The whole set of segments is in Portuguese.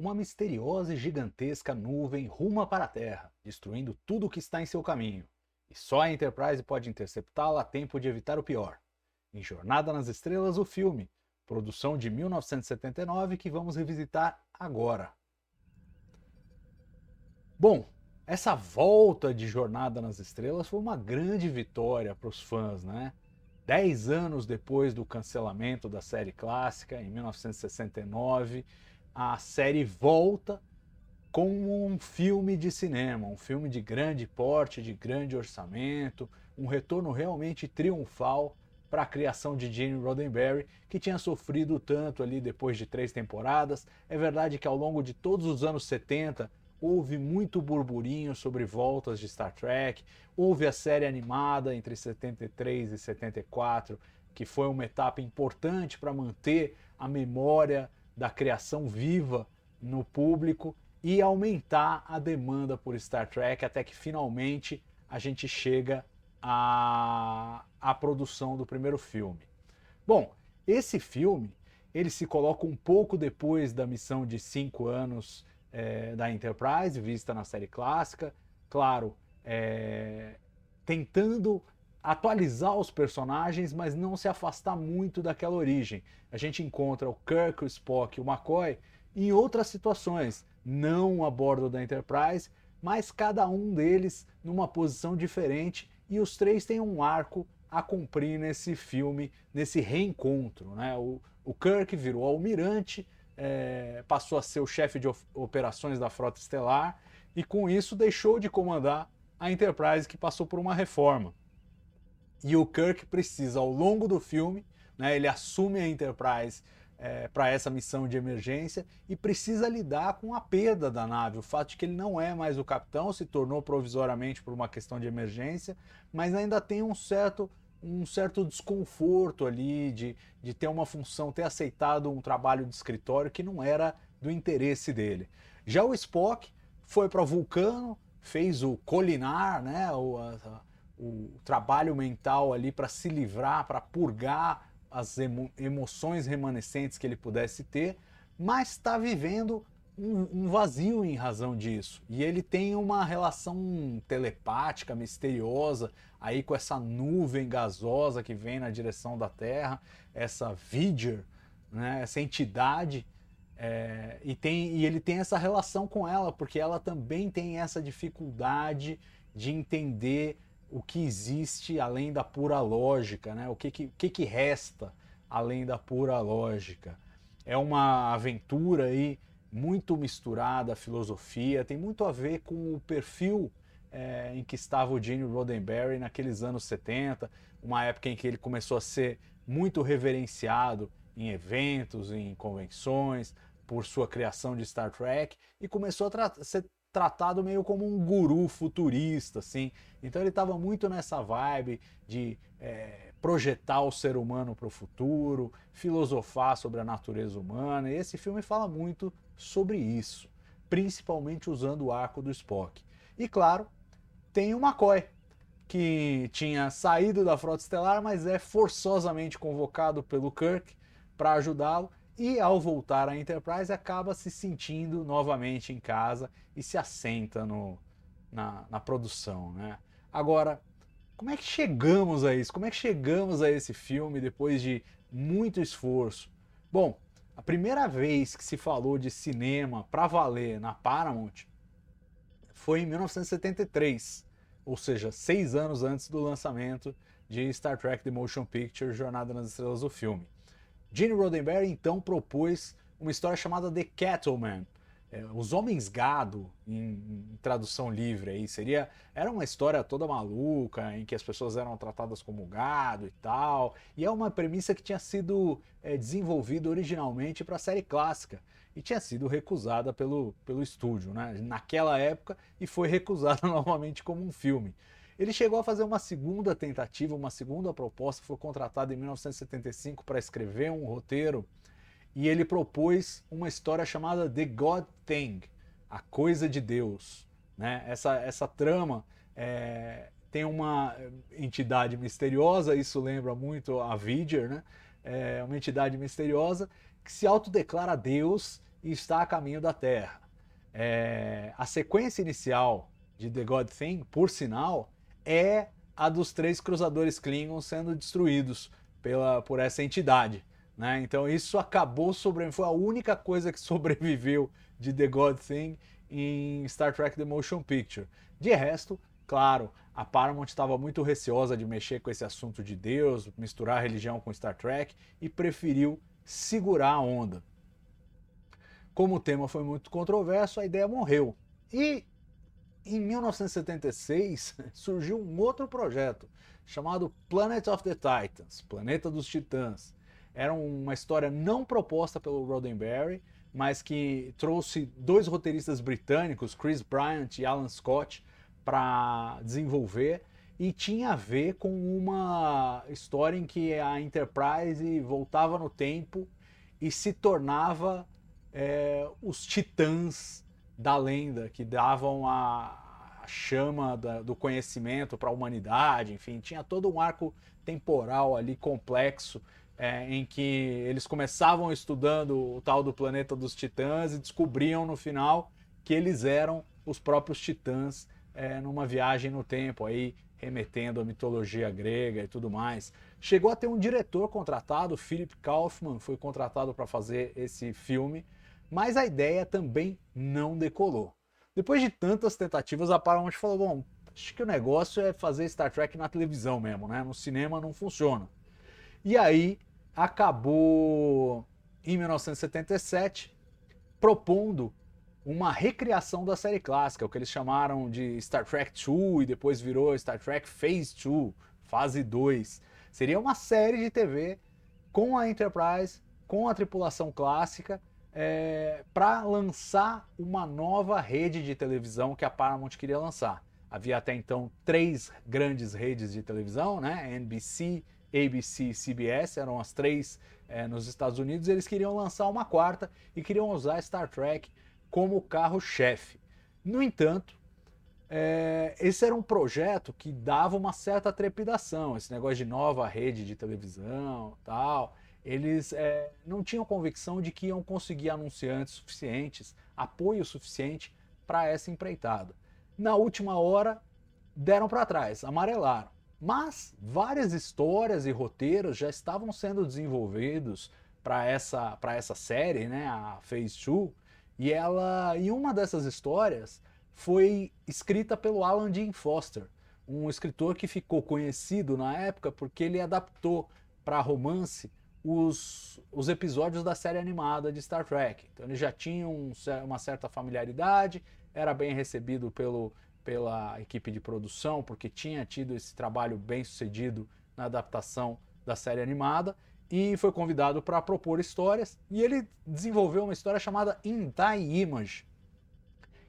uma misteriosa e gigantesca nuvem ruma para a Terra, destruindo tudo o que está em seu caminho. E só a Enterprise pode interceptá-la a tempo de evitar o pior. Em Jornada nas Estrelas, o filme, produção de 1979, que vamos revisitar agora. Bom, essa volta de Jornada nas Estrelas foi uma grande vitória para os fãs, né? 10 anos depois do cancelamento da série clássica, em 1969, a série volta como um filme de cinema, um filme de grande porte, de grande orçamento, um retorno realmente triunfal para a criação de Gene Roddenberry, que tinha sofrido tanto ali depois de 3 temporadas. É verdade que ao longo de todos os anos 70 houve muito burburinho sobre voltas de Star Trek, houve a série animada entre 73 e 74, que foi uma etapa importante para manter a memória da criação viva no público e aumentar a demanda por Star Trek até que finalmente a gente chega à produção do primeiro filme. Bom, esse filme ele se coloca um pouco depois da missão de 5 anos da Enterprise, vista na série clássica, claro, tentando atualizar os personagens, mas não se afastar muito daquela origem. A gente encontra o Kirk, o Spock e o McCoy em outras situações, não a bordo da Enterprise, mas cada um deles numa posição diferente e os três têm um arco a cumprir nesse filme, nesse reencontro. Né? O Kirk virou almirante, passou a ser o chefe de operações da Frota Estelar e com isso deixou de comandar a Enterprise, que passou por uma reforma. E o Kirk precisa, ao longo do filme, né, ele assume a Enterprise para essa missão de emergência e precisa lidar com a perda da nave, o fato de que ele não é mais o capitão, se tornou provisoriamente por uma questão de emergência, mas ainda tem um certo desconforto ali de ter uma função, ter aceitado um trabalho de escritório que não era do interesse dele. Já o Spock foi para Vulcano, fez o Colinar, né, o trabalho mental ali para se livrar, para purgar as emoções remanescentes que ele pudesse ter, mas está vivendo um vazio em razão disso. E ele tem uma relação telepática, misteriosa, aí com essa nuvem gasosa que vem na direção da Terra, essa Vidger, né, essa entidade, e ele tem essa relação com ela, porque ela também tem essa dificuldade de entender o que existe além da pura lógica, né? O que resta além da pura lógica. É uma aventura aí muito misturada à filosofia, tem muito a ver com o perfil em que estava o Gene Roddenberry naqueles anos 70, uma época em que ele começou a ser muito reverenciado em eventos, em convenções, por sua criação de Star Trek, e começou a ser tratado meio como um guru futurista, assim. Então ele estava muito nessa vibe de projetar o ser humano para o futuro, filosofar sobre a natureza humana, e esse filme fala muito sobre isso, principalmente usando o arco do Spock. E claro, tem o McCoy, que tinha saído da Frota Estelar, mas é forçosamente convocado pelo Kirk para ajudá-lo, e ao voltar à Enterprise acaba se sentindo novamente em casa e se assenta na produção. Né? Agora, como é que chegamos a isso? Como é que chegamos a esse filme depois de muito esforço? Bom, a primeira vez que se falou de cinema para valer na Paramount foi em 1973, ou seja, 6 anos antes do lançamento de Star Trek The Motion Picture Jornada nas Estrelas, do filme. Gene Roddenberry então propôs uma história chamada The Cattleman, os homens gado em tradução livre aí era uma história toda maluca em que as pessoas eram tratadas como gado e tal, e é uma premissa que tinha sido desenvolvida originalmente para a série clássica e tinha sido recusada pelo estúdio, né, naquela época, e foi recusada novamente como um filme. Ele chegou a fazer uma segunda tentativa, uma segunda proposta, foi contratado em 1975 para escrever um roteiro, e ele propôs uma história chamada The God Thing, a coisa de Deus. Né? Essa trama tem uma entidade misteriosa, isso lembra muito a Vidger, né? É uma entidade misteriosa que se autodeclara Deus e está a caminho da Terra. A sequência inicial de The God Thing, por sinal, é a dos 3 cruzadores Klingons sendo destruídos por essa entidade, né? Então isso acabou foi a única coisa que sobreviveu de The God Thing em Star Trek The Motion Picture. De resto, claro, a Paramount estava muito receosa de mexer com esse assunto de Deus, misturar religião com Star Trek, e preferiu segurar a onda. Como o tema foi muito controverso, a ideia morreu. E em 1976 surgiu um outro projeto chamado Planet of the Titans, Planeta dos Titãs. Era uma história não proposta pelo Roddenberry, mas que trouxe 2 roteiristas britânicos, Chris Bryant e Alan Scott, para desenvolver, e tinha a ver com uma história em que a Enterprise voltava no tempo e se tornava os titãs da lenda, que davam a chama do conhecimento para a humanidade. Enfim, tinha todo um arco temporal ali complexo, em que eles começavam estudando o tal do planeta dos titãs e descobriam no final que eles eram os próprios titãs, numa viagem no tempo, aí remetendo à mitologia grega e tudo mais. Chegou a ter um diretor contratado, Philip Kaufman, foi contratado para fazer esse filme, mas a ideia também não decolou. Depois de tantas tentativas, a Paramount falou, bom, acho que o negócio é fazer Star Trek na televisão mesmo, né? No cinema não funciona. E aí acabou, em 1977, propondo uma recriação da série clássica, o que eles chamaram de Star Trek 2 e depois virou Star Trek Phase 2, fase 2. Seria uma série de TV com a Enterprise, com a tripulação clássica, para lançar uma nova rede de televisão que a Paramount queria lançar. Havia até então 3 grandes redes de televisão, né? NBC, ABC e CBS, eram as 3 nos Estados Unidos. Eles queriam lançar uma 4ª e queriam usar Star Trek como carro-chefe. No entanto, esse era um projeto que dava uma certa trepidação, esse negócio de nova rede de televisão, tal. Eles não tinham convicção de que iam conseguir anunciantes suficientes, apoio suficiente para essa empreitada. Na última hora, deram para trás, amarelaram. Mas várias histórias e roteiros já estavam sendo desenvolvidos para essa série, né, a Phase 2, e uma dessas histórias foi escrita pelo Alan Dean Foster, um escritor que ficou conhecido na época porque ele adaptou para romance os episódios da série animada de Star Trek. Então ele já tinha uma certa familiaridade, era bem recebido pela equipe de produção, porque tinha tido esse trabalho bem sucedido na adaptação da série animada, e foi convidado para propor histórias, e ele desenvolveu uma história chamada In Thy Image,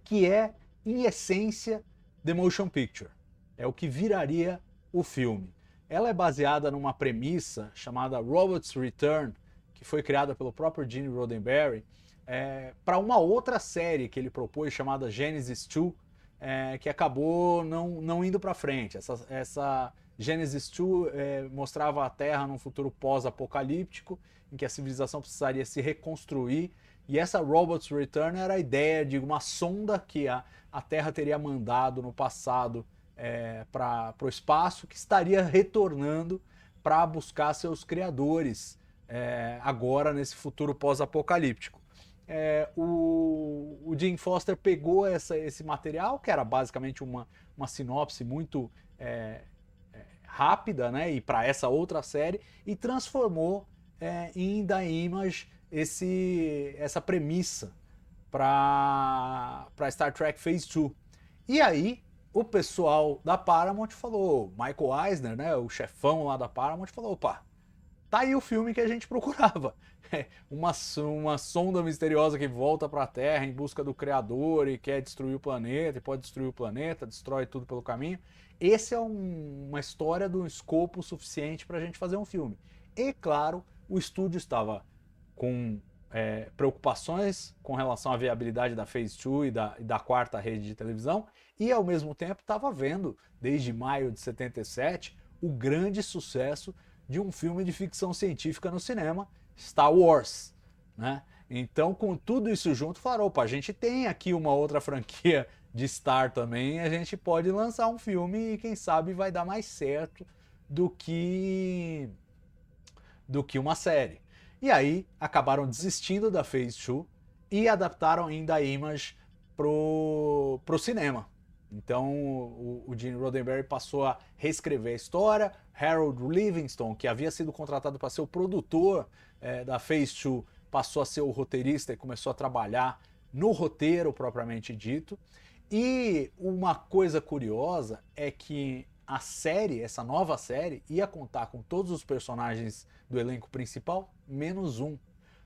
que é, em essência, The Motion Picture. É o que viraria o filme. Ela é baseada numa premissa chamada Robot's Return, que foi criada pelo próprio Gene Roddenberry, para uma outra série que ele propôs chamada Genesis 2, que acabou não indo para frente. Essa Genesis 2 mostrava a Terra num futuro pós-apocalíptico, em que a civilização precisaria se reconstruir, e essa Robot's Return era a ideia de uma sonda que a Terra teria mandado no passado para o espaço, que estaria retornando para buscar seus criadores agora nesse futuro pós-apocalíptico. O Dean Foster pegou esse material, que era basicamente uma sinopse muito rápida, né, e para essa outra série, e transformou em The Image essa premissa para Star Trek Phase 2. E aí o pessoal da Paramount falou, Michael Eisner, né, o chefão lá da Paramount, falou, opa, tá aí o filme que a gente procurava. Uma sonda misteriosa que volta para a Terra em busca do Criador e quer destruir o planeta, e pode destruir o planeta, destrói tudo pelo caminho. Esse é uma história de um escopo suficiente para a gente fazer um filme. E, claro, o estúdio estava com preocupações com relação à viabilidade da Phase 2 e da 4ª rede de televisão, e ao mesmo tempo estava vendo, desde maio de 77, o grande sucesso de um filme de ficção científica no cinema, Star Wars, né? Então, com tudo isso junto, falaram, opa, a gente tem aqui uma outra franquia de Star também, a gente pode lançar um filme e quem sabe vai dar mais certo do que uma série. E aí acabaram desistindo da Phase 2 e adaptaram ainda a Image pro cinema. Então o Gene Roddenberry passou a reescrever a história. Harold Livingston, que havia sido contratado para ser o produtor da Phase 2, passou a ser o roteirista e começou a trabalhar no roteiro propriamente dito. E uma coisa curiosa é que a série, essa nova série, ia contar com todos os personagens do elenco principal, menos um.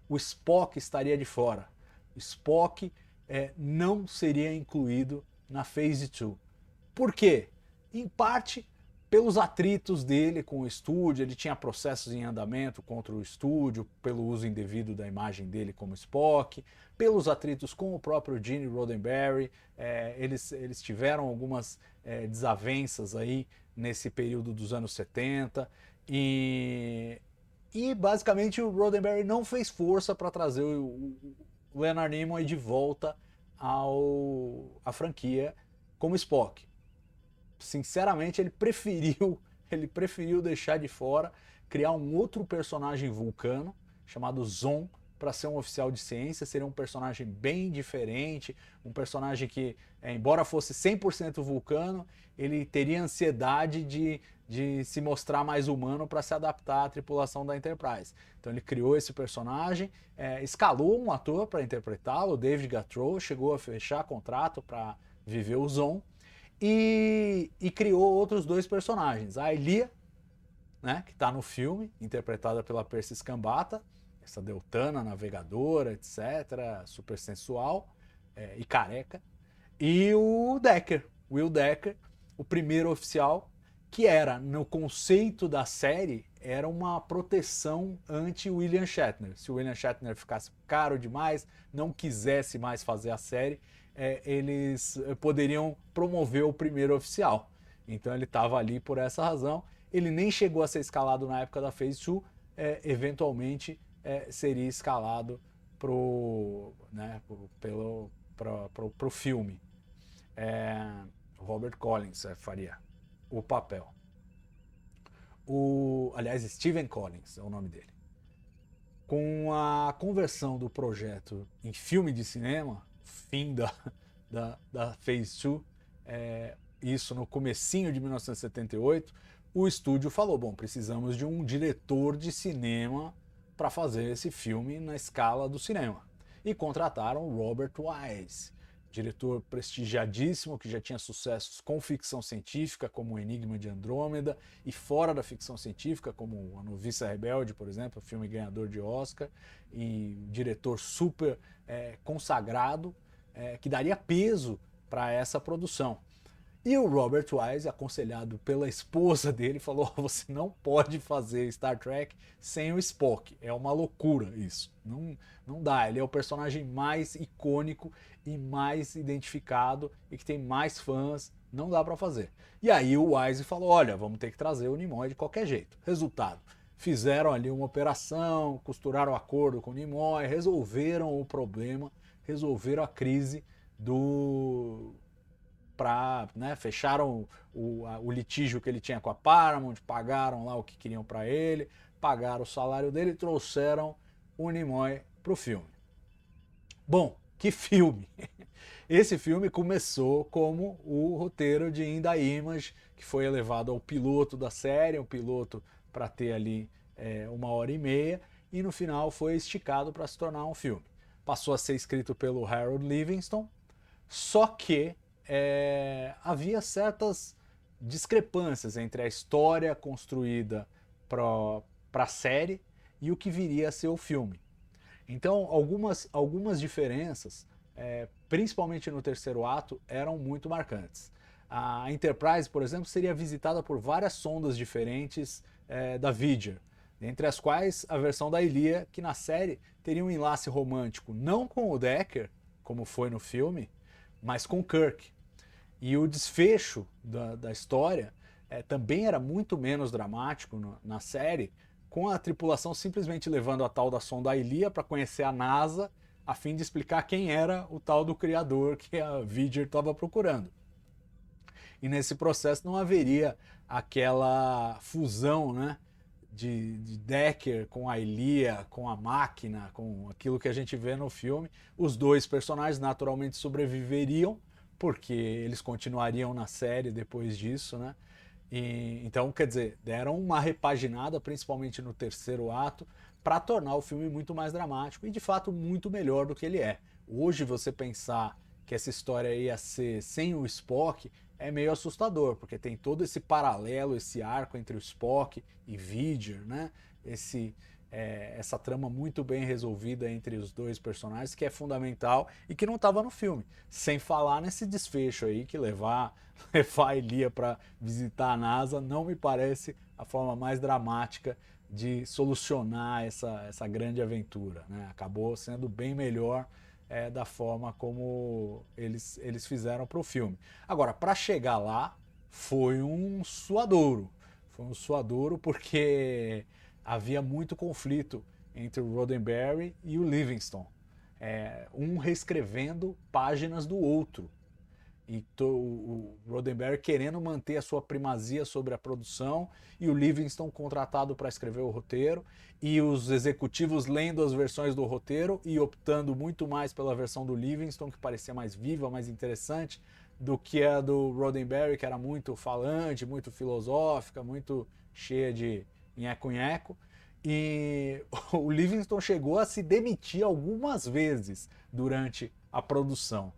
O Spock estaria de fora. O Spock não seria incluído na Phase 2. Por quê? Em parte pelos atritos dele com o estúdio, ele tinha processos em andamento contra o estúdio, pelo uso indevido da imagem dele como Spock, pelos atritos com o próprio Gene Roddenberry, eles tiveram algumas desavenças aí nesse período dos anos 70, e basicamente o Roddenberry não fez força para trazer o Leonard Nimoy de volta à franquia como Spock. Sinceramente, ele preferiu deixar de fora, criar um outro personagem vulcano chamado Zon para ser um oficial de ciência. Seria um personagem bem diferente, um personagem que, embora fosse 100% vulcano, ele teria ansiedade de se mostrar mais humano para se adaptar à tripulação da Enterprise. Então ele criou esse personagem, escalou um ator para interpretá-lo, David Gatrow, chegou a fechar contrato para viver o Zon. E criou outros dois personagens. A Elia, né, que está no filme, interpretada pela Percy Scambata, essa deltana, navegadora, etc., super sensual e careca. E o Decker, Will Decker, o primeiro oficial, que era, no conceito da série, era uma proteção anti-William Shatner. Se o William Shatner ficasse caro demais, não quisesse mais fazer a série, eles poderiam promover o primeiro oficial. Então ele estava ali por essa razão. Ele nem chegou a ser escalado na época da Phase 2, eventualmente seria escalado pro filme. Robert Collins faria o papel. Aliás, Steven Collins é o nome dele. Com a conversão do projeto em filme de cinema, fim da Phase 2, isso no comecinho de 1978, o estúdio falou, bom, precisamos de um diretor de cinema para fazer esse filme na escala do cinema. E contrataram Robert Wise, diretor prestigiadíssimo que já tinha sucessos com ficção científica, como O Enigma de Andrômeda, e fora da ficção científica, como A Noviça Rebelde, por exemplo, filme ganhador de Oscar, e diretor super consagrado, que daria peso para essa produção. E o Robert Wise, aconselhado pela esposa dele, falou: você não pode fazer Star Trek sem o Spock. É uma loucura isso. Não dá. Ele é o personagem mais icônico e mais identificado e que tem mais fãs. Não dá para fazer. E aí o Wise falou: olha, vamos ter que trazer o Nimoy de qualquer jeito. Resultado: fizeram ali uma operação, costuraram o acordo com o Nimoy, resolveram o problema, resolveram a crise fecharam o litígio que ele tinha com a Paramount, pagaram lá o que queriam para ele, pagaram o salário dele e trouxeram o Nimoy pro filme. Bom, que filme! Esse filme começou como o roteiro de In the Image, que foi elevado ao piloto da série, um piloto para ter ali 1h30, e no final foi esticado para se tornar um filme. Passou a ser escrito pelo Harold Livingston, só que havia certas discrepâncias entre a história construída para a série e o que viria a ser o filme. Então, algumas diferenças, principalmente no terceiro ato, eram muito marcantes. A Enterprise, por exemplo, seria visitada por várias sondas diferentes da Voyager, entre as quais a versão da Elia, que na série teria um enlace romântico não com o Decker, como foi no filme, mas com Kirk. E o desfecho da história também era muito menos dramático na série, com a tripulação simplesmente levando a tal da sonda Ilia para conhecer a NASA, a fim de explicar quem era o tal do criador que a Voyager estava procurando. E nesse processo não haveria aquela fusão, né, de Decker com a Ilia, com a máquina, com aquilo que a gente vê no filme. Os dois personagens naturalmente sobreviveriam, porque eles continuariam na série depois disso, né? Então, quer dizer, deram uma repaginada, principalmente no terceiro ato, para tornar o filme muito mais dramático e, de fato, muito melhor do que ele é. Hoje, você pensar que essa história ia ser sem o Spock é meio assustador, porque tem todo esse paralelo, esse arco entre o Spock e Voyager, né? Essa trama muito bem resolvida entre os dois personagens, que é fundamental e que não estava no filme. Sem falar nesse desfecho aí, que levar a Ilia para visitar a NASA não me parece a forma mais dramática de solucionar essa grande aventura, né? Acabou sendo bem melhor da forma como eles fizeram para o filme. Agora, para chegar lá, foi um suadouro. Foi um suadouro porque havia muito conflito entre o Roddenberry e o Livingston. Um reescrevendo páginas do outro. E o Roddenberry querendo manter a sua primazia sobre a produção e o Livingston contratado para escrever o roteiro e os executivos lendo as versões do roteiro e optando muito mais pela versão do Livingston, que parecia mais viva, mais interessante, do que a do Roddenberry, que era muito falante, muito filosófica, muito cheia de nheco-nheco. E o Livingston chegou a se demitir algumas vezes durante a produção.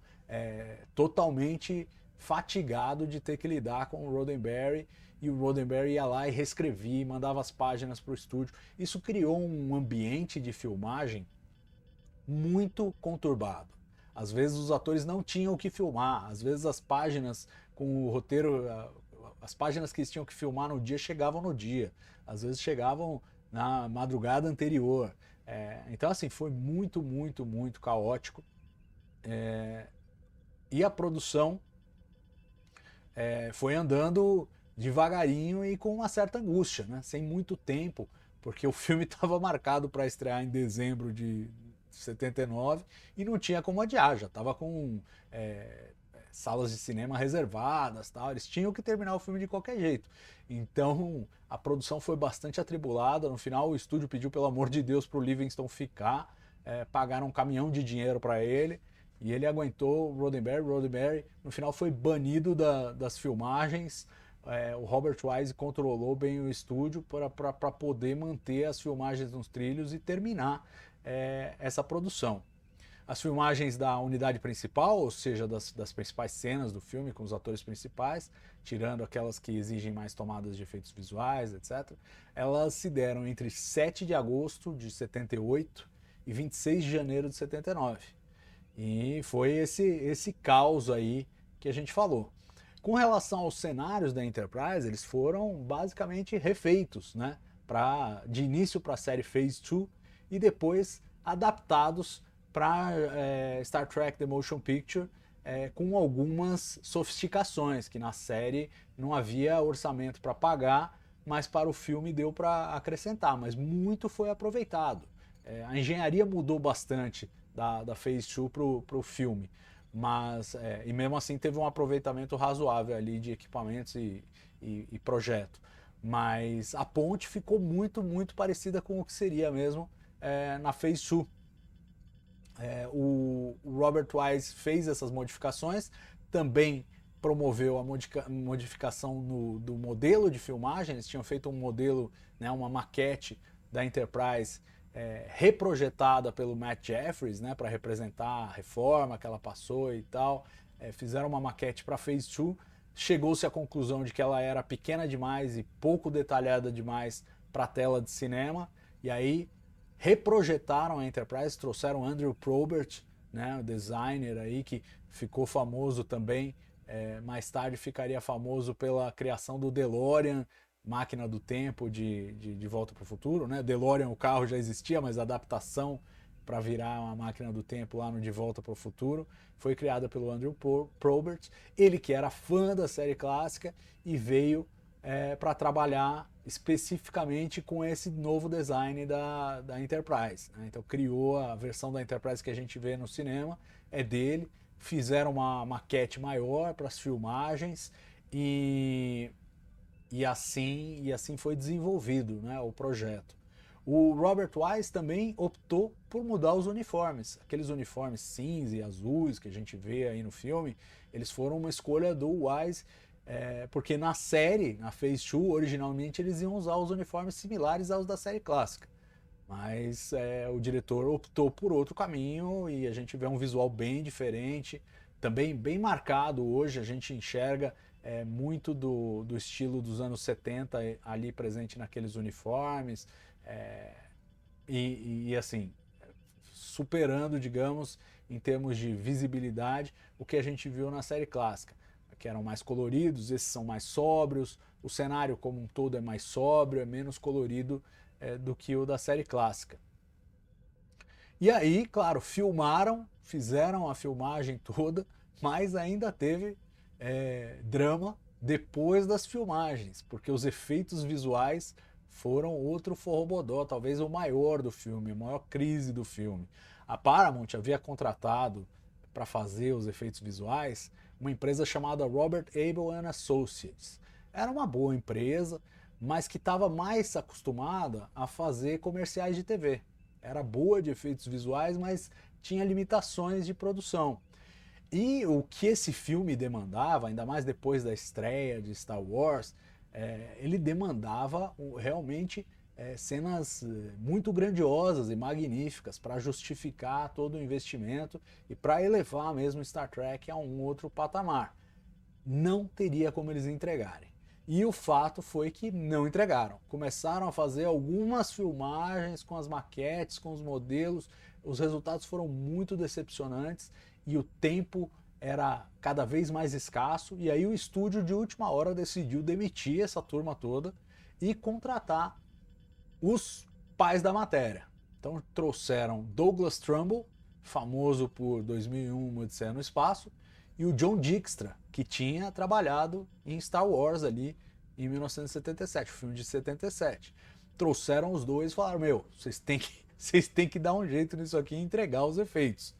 Totalmente fatigado de ter que lidar com o Roddenberry, e o Roddenberry ia lá e reescrevia, mandava as páginas para o estúdio. Isso criou um ambiente de filmagem muito conturbado. Às vezes os atores não tinham o que filmar, às vezes as páginas com o roteiro, as páginas que eles tinham que filmar no dia chegavam no dia, às vezes chegavam na madrugada anterior. Então assim, foi muito, muito, muito caótico. E a produção foi andando devagarinho e com uma certa angústia, né? Sem muito tempo, porque o filme estava marcado para estrear em dezembro de 79 e não tinha como adiar, já estava com salas de cinema reservadas, tal. Eles tinham que terminar o filme de qualquer jeito. Então a produção foi bastante atribulada. No final o estúdio pediu pelo amor de Deus para o Livingston ficar, pagaram um caminhão de dinheiro para ele. E ele aguentou o Roddenberry. Roddenberry, no final, foi banido das filmagens. O Robert Wise controlou bem o estúdio para poder manter as filmagens nos trilhos e terminar essa produção. As filmagens da unidade principal, ou seja, das principais cenas do filme, com os atores principais, tirando aquelas que exigem mais tomadas de efeitos visuais, etc., elas se deram entre 7 de agosto de 78 e 26 de janeiro de 79. E foi esse caos aí que a gente falou. Com relação aos cenários da Enterprise, eles foram basicamente refeitos, né? De início para a série Phase 2 e depois adaptados para Star Trek The Motion Picture, com algumas sofisticações que na série não havia orçamento para pagar, mas para o filme deu para acrescentar, mas muito foi aproveitado. A engenharia mudou bastante da Phase 2 para o filme, mas e mesmo assim teve um aproveitamento razoável ali de equipamentos e projeto, mas a ponte ficou muito, muito parecida com o que seria mesmo na Phase 2. O Robert Wise fez essas modificações, também promoveu a modificação do modelo de filmagem. Eles tinham feito um modelo, né, uma maquete da Enterprise reprojetada pelo Matt Jeffries, né, para representar a reforma que ela passou e tal. Fizeram uma maquete para Phase 2, chegou-se à conclusão de que ela era pequena demais e pouco detalhada demais para a tela de cinema, e aí reprojetaram a Enterprise, trouxeram Andrew Probert, né, o designer aí que ficou famoso também, mais tarde ficaria famoso pela criação do DeLorean, máquina do tempo de Volta para o Futuro, né? DeLorean, o carro já existia, mas a adaptação para virar uma máquina do tempo lá no De Volta para o Futuro foi criada pelo Andrew Probert, ele que era fã da série clássica e veio para trabalhar especificamente com esse novo design da Enterprise, né? Então criou a versão da Enterprise que a gente vê no cinema, é dele, fizeram uma maquete maior para as filmagens e assim foi desenvolvido, né, o projeto. O Robert Wise também optou por mudar os uniformes. Aqueles uniformes cinza e azuis que a gente vê aí no filme, eles foram uma escolha do Wise, porque na série, na Phase 2, originalmente eles iam usar os uniformes similares aos da série clássica. Mas o diretor optou por outro caminho e a gente vê um visual bem diferente, também bem marcado hoje, a gente enxerga muito do estilo dos anos 70 ali presente naqueles uniformes, é, assim, superando, digamos, em termos de visibilidade, o que a gente viu na série clássica, que eram mais coloridos, esses são mais sóbrios, o cenário como um todo é mais sóbrio, é menos colorido do que o da série clássica. E aí, claro, filmaram, fizeram a filmagem toda, mas ainda teve drama depois das filmagens, porque os efeitos visuais foram outro forrobodó, talvez o maior do filme, a maior crise do filme. A Paramount havia contratado para fazer os efeitos visuais uma empresa chamada Robert Abel and Associates. Era uma boa empresa, mas que estava mais acostumada a fazer comerciais de TV. Era boa de efeitos visuais, mas tinha limitações de produção. E o que esse filme demandava, ainda mais depois da estreia de Star Wars, ele demandava realmente cenas muito grandiosas e magníficas para justificar todo o investimento e para elevar mesmo Star Trek a um outro patamar. Não teria como eles entregarem. E o fato foi que não entregaram. Começaram a fazer algumas filmagens com as maquetes, com os modelos, os resultados foram muito decepcionantes e o tempo era cada vez mais escasso, e aí o estúdio de última hora decidiu demitir essa turma toda e contratar os pais da matéria. Então trouxeram Douglas Trumbull, famoso por 2001, Uma Odisseia no Espaço, e o John Dykstra, que tinha trabalhado em Star Wars ali em 1977, o filme de 77. Trouxeram os dois e falaram, vocês têm que dar um jeito nisso aqui e entregar os efeitos.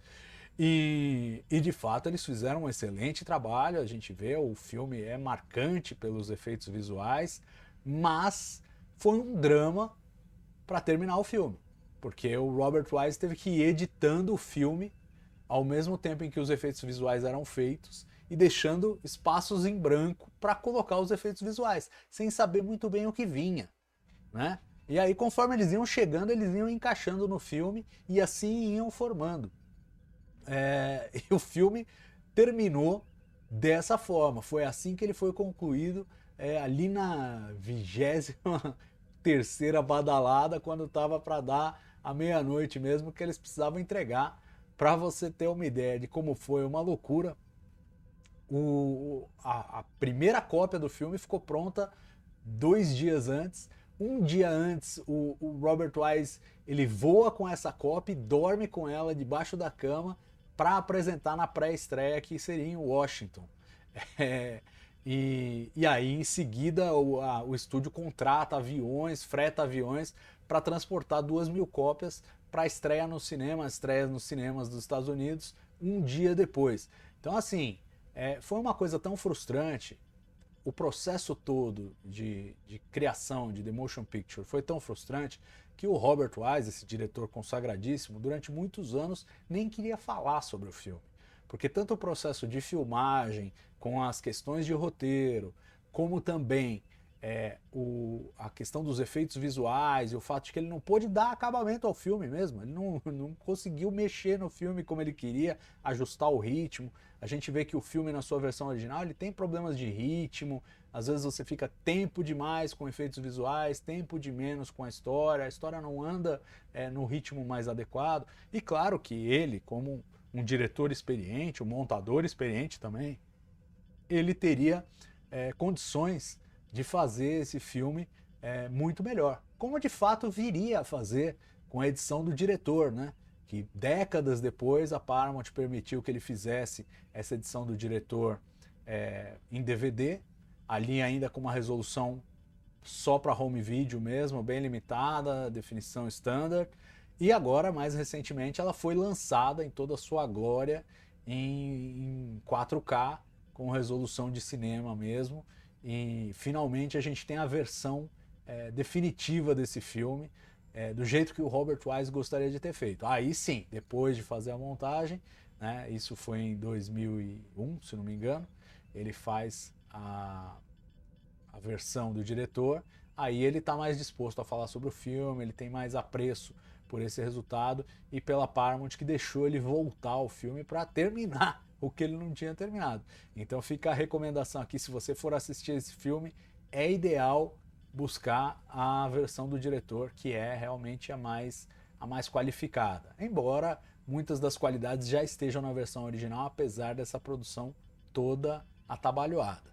E de fato eles fizeram um excelente trabalho, a gente vê, o filme é marcante pelos efeitos visuais, mas foi um drama para terminar o filme, porque o Robert Wise teve que ir editando o filme ao mesmo tempo em que os efeitos visuais eram feitos e deixando espaços em branco para colocar os efeitos visuais, sem saber muito bem o que vinha, né? E aí, conforme eles iam chegando, eles iam encaixando no filme e assim iam formando. E o filme terminou dessa forma, foi assim que ele foi concluído, ali na 23ª badalada, quando estava para dar a meia-noite mesmo, que eles precisavam entregar. Para você ter uma ideia de como foi uma loucura, a primeira cópia do filme ficou pronta 2 dias antes. Um dia antes, o Robert Wise ele voa com essa cópia e dorme com ela debaixo da cama para apresentar na pré-estreia, que seria em Washington. E aí, em seguida, o estúdio contrata aviões, freta aviões para transportar 2.000 cópias para estreia no cinema, estreias nos cinemas dos Estados Unidos, um dia depois. Então, assim, foi uma coisa tão frustrante, o processo todo de criação de The Motion Picture foi tão frustrante que o Robert Wise, esse diretor consagradíssimo, durante muitos anos nem queria falar sobre o filme. Porque tanto o processo de filmagem, com as questões de roteiro, como também a questão dos efeitos visuais e o fato de que ele não pôde dar acabamento ao filme mesmo, ele não conseguiu mexer no filme como ele queria, ajustar o ritmo. A gente vê que o filme na sua versão original ele tem problemas de ritmo, às vezes você fica tempo demais com efeitos visuais, tempo de menos com a história não anda no ritmo mais adequado. E claro que ele, como um diretor experiente, um montador experiente também, ele teria condições de fazer esse filme muito melhor, como de fato viria a fazer com a edição do diretor, né? Que décadas depois a Paramount permitiu que ele fizesse essa edição do diretor em DVD, ali ainda com uma resolução só para home video mesmo, bem limitada, definição standard. E agora, mais recentemente, ela foi lançada em toda a sua glória em 4K, com resolução de cinema mesmo. E finalmente a gente tem a versão definitiva desse filme, do jeito que o Robert Wise gostaria de ter feito. Aí sim, depois de fazer a montagem, né, isso foi em 2001, se não me engano, ele faz a versão do diretor, aí ele está mais disposto a falar sobre o filme, ele tem mais apreço por esse resultado e pela Paramount, que deixou ele voltar ao filme para terminar o que ele não tinha terminado. Então fica a recomendação aqui, se você for assistir esse filme, é ideal buscar a versão do diretor, que é realmente a mais qualificada. Embora muitas das qualidades já estejam na versão original, apesar dessa produção toda atabalhoada.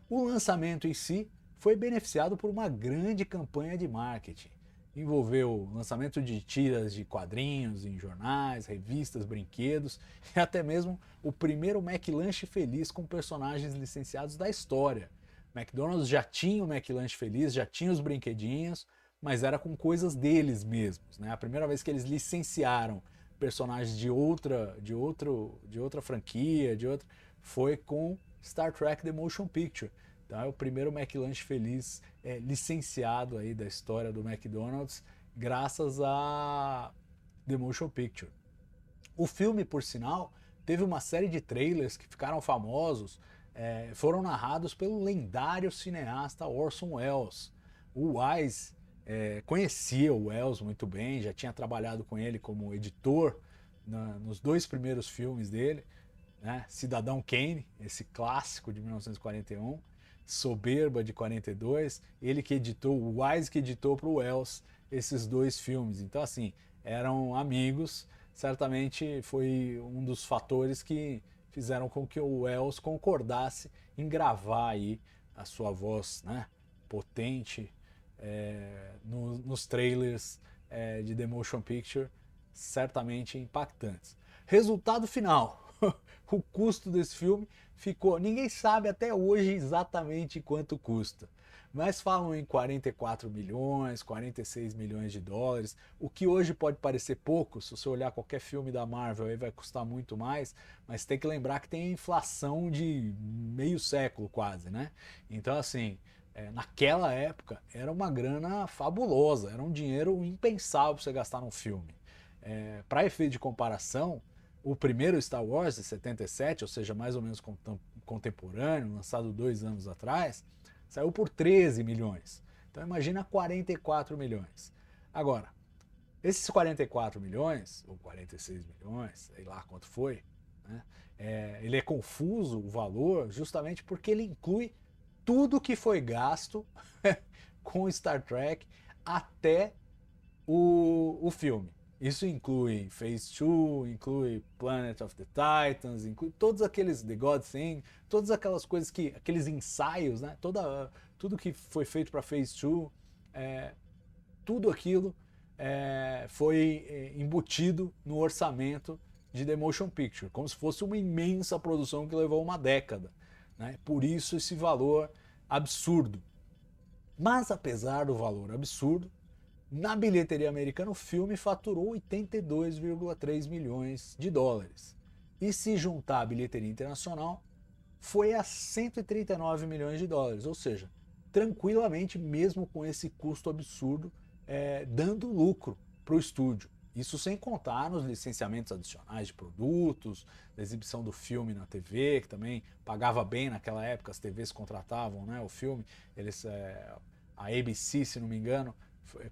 O lançamento em si foi beneficiado por uma grande campanha de marketing. Envolveu lançamento de tiras de quadrinhos em jornais, revistas, brinquedos e até mesmo o primeiro McLanche Feliz com personagens licenciados da história. McDonald's já tinha o McLanche Feliz, já tinha os brinquedinhos, mas era com coisas deles mesmos, né? A primeira vez que eles licenciaram personagens de outra franquia, foi com Star Trek The Motion Picture. Então é o primeiro McLanche Feliz licenciado aí da história do McDonald's, graças a The Motion Picture. O filme, por sinal, teve uma série de trailers que ficaram famosos, foram narrados pelo lendário cineasta Orson Welles. O Wise conhecia o Welles muito bem, já tinha trabalhado com ele como editor nos 2 primeiros filmes dele, né? Cidadão Kane, esse clássico de 1941, Soberba de 42, ele que editou, o Wise que editou para o Welles esses 2 filmes. Então assim, eram amigos, certamente foi um dos fatores que fizeram com que o Welles concordasse em gravar aí a sua voz, né, potente nos trailers de The Motion Picture, certamente impactantes. Resultado final. O custo desse filme ficou... Ninguém sabe até hoje exatamente quanto custa, mas falam em 44 milhões, 46 milhões de dólares, o que hoje pode parecer pouco. Se você olhar qualquer filme da Marvel aí vai custar muito mais, mas tem que lembrar que tem a inflação de meio século quase, né? Então assim, naquela época era uma grana fabulosa, era um dinheiro impensável para você gastar num filme. Para efeito de comparação, o primeiro Star Wars de 77, ou seja, mais ou menos contemporâneo, lançado 2 anos atrás, saiu por 13 milhões. Então imagina 44 milhões. Agora, esses 44 milhões, ou 46 milhões, sei lá quanto foi, né, ele é confuso o valor justamente porque ele inclui tudo que foi gasto com Star Trek até o filme. Isso inclui Phase 2, inclui Planet of the Titans, inclui todos aqueles The God Thing, todas aquelas coisas aqueles ensaios, né? Tudo que foi feito para Phase 2, tudo aquilo foi embutido no orçamento de The Motion Picture, como se fosse uma imensa produção que levou uma década, né? Por isso esse valor absurdo. Mas apesar do valor absurdo, na bilheteria americana, o filme faturou 82,3 milhões de dólares. E se juntar a bilheteria internacional, foi a 139 milhões de dólares. Ou seja, tranquilamente, mesmo com esse custo absurdo, dando lucro para o estúdio. Isso sem contar nos licenciamentos adicionais de produtos, da exibição do filme na TV, que também pagava bem naquela época, as TVs contratavam, né, o filme. A ABC, se não me engano,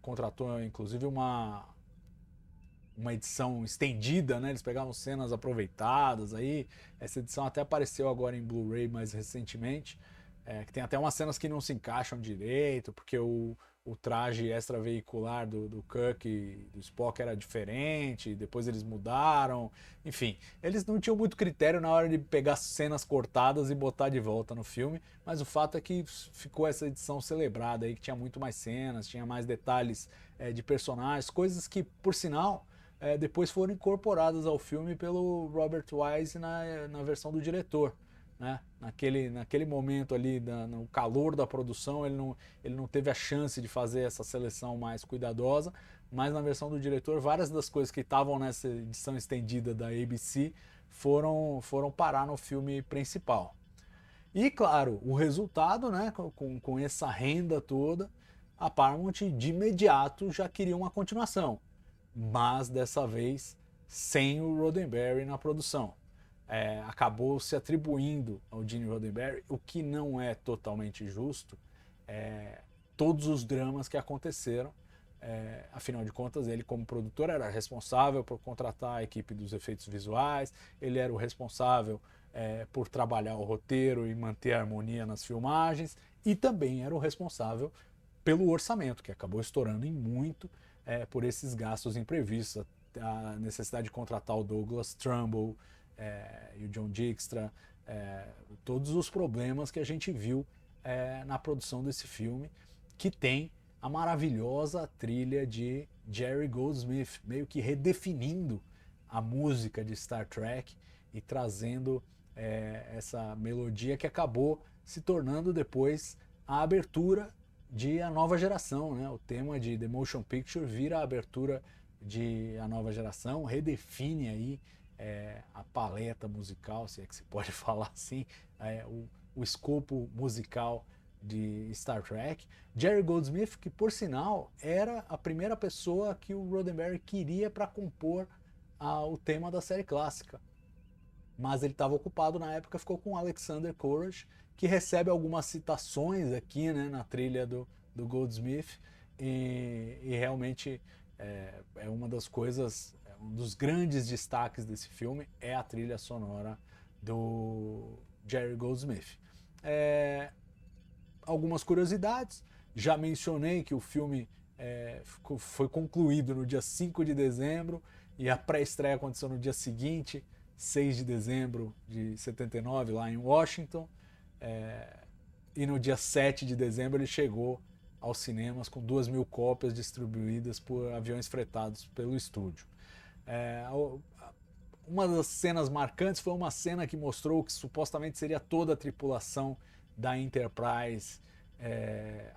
contratou inclusive uma edição estendida, né? Eles pegavam cenas aproveitadas aí. Essa edição até apareceu agora em Blu-ray mais recentemente, que tem até umas cenas que não se encaixam direito, porque o traje extraveicular do Kirk e do Spock era diferente, depois eles mudaram, enfim, eles não tinham muito critério na hora de pegar cenas cortadas e botar de volta no filme, mas o fato é que ficou essa edição celebrada aí, que tinha muito mais cenas, tinha mais detalhes de personagens, coisas que, por sinal, depois foram incorporadas ao filme pelo Robert Wise na versão do diretor. né? Naquele momento ali, no calor da produção, ele não teve a chance de fazer essa seleção mais cuidadosa, mas na versão do diretor, várias das coisas que estavam nessa edição estendida da ABC foram parar no filme principal. E claro, o resultado, né, com essa renda toda, a Paramount de imediato já queria uma continuação, mas dessa vez sem o Roddenberry na produção. Acabou se atribuindo ao Gene Roddenberry, o que não é totalmente justo, todos os dramas que aconteceram. Afinal de contas, ele como produtor era responsável por contratar a equipe dos efeitos visuais, ele era o responsável por trabalhar o roteiro e manter a harmonia nas filmagens, e também era o responsável pelo orçamento, que acabou estourando em muito por esses gastos imprevistos, a necessidade de contratar o Douglas Trumbull e o John Dykstra, todos os problemas que a gente viu na produção desse filme, que tem a maravilhosa trilha de Jerry Goldsmith, meio que redefinindo a música de Star Trek e trazendo essa melodia que acabou se tornando depois a abertura de A Nova Geração, né? O tema de The Motion Picture vira a abertura de A Nova Geração, redefine aí a paleta musical, se é que se pode falar assim, o escopo musical de Star Trek. Jerry Goldsmith, que por sinal era a primeira pessoa que o Roddenberry queria para compor o tema da série clássica, mas ele estava ocupado na época, ficou com Alexander Courage, que recebe algumas citações aqui, né, na trilha do Goldsmith, e realmente é uma das coisas, um dos grandes destaques desse filme é a trilha sonora do Jerry Goldsmith. Algumas curiosidades, já mencionei que o filme foi concluído no dia 5 de dezembro e a pré-estreia aconteceu no dia seguinte, 6 de dezembro de 79, lá em Washington, e no dia 7 de dezembro ele chegou aos cinemas com 2.000 cópias distribuídas por aviões fretados pelo estúdio. Uma das cenas marcantes foi uma cena que mostrou que supostamente seria toda a tripulação da Enterprise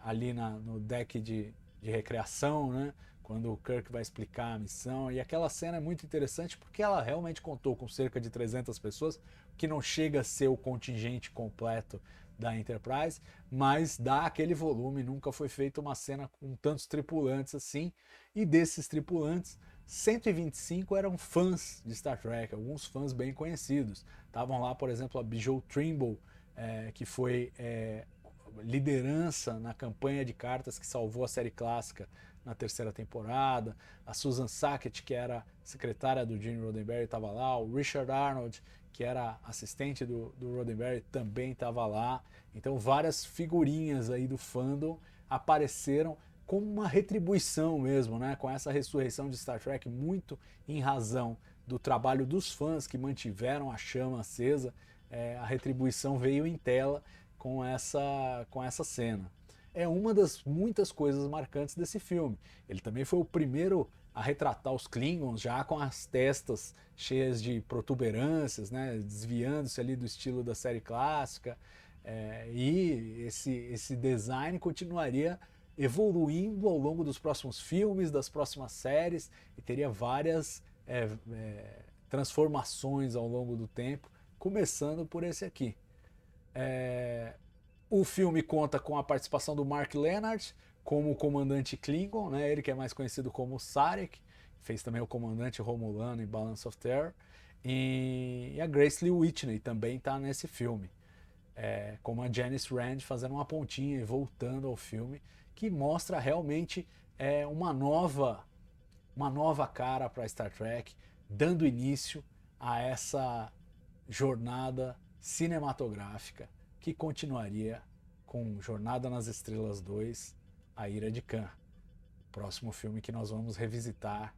ali no deck de recreação, né? Quando o Kirk vai explicar a missão. E aquela cena é muito interessante porque ela realmente contou com cerca de 300 pessoas, que não chega a ser o contingente completo da Enterprise, mas dá aquele volume. Nunca foi feita uma cena com tantos tripulantes assim, e desses tripulantes 125 eram fãs de Star Trek, alguns fãs bem conhecidos. Estavam lá, por exemplo, a Bijou Trimble, que foi liderança na campanha de cartas que salvou a série clássica na terceira temporada. A Susan Sackett, que era secretária do Gene Roddenberry, estava lá. O Richard Arnold, que era assistente do Roddenberry, também estava lá. Então várias figurinhas aí do fandom apareceram como uma retribuição mesmo, né? Com essa ressurreição de Star Trek, muito em razão do trabalho dos fãs que mantiveram a chama acesa. A retribuição veio em tela com essa cena. É uma das muitas coisas marcantes desse filme. Ele também foi o primeiro a retratar os Klingons já com as testas cheias de protuberâncias, né, desviando-se ali do estilo da série clássica. E esse design continuaria evoluindo ao longo dos próximos filmes, das próximas séries, e teria várias transformações ao longo do tempo, começando por esse aqui. O filme conta com a participação do Mark Lenard como o comandante Klingon, né? Ele que é mais conhecido como Sarek, fez também o comandante Romulano em Balance of Terror, e a Grace Lee Whitney também está nesse filme, como a Janice Rand, fazendo uma pontinha e voltando ao filme, que mostra realmente uma nova cara para Star Trek, dando início a essa jornada cinematográfica que continuaria com Jornada nas Estrelas 2, A Ira de Khan, o próximo filme que nós vamos revisitar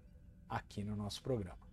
aqui no nosso programa.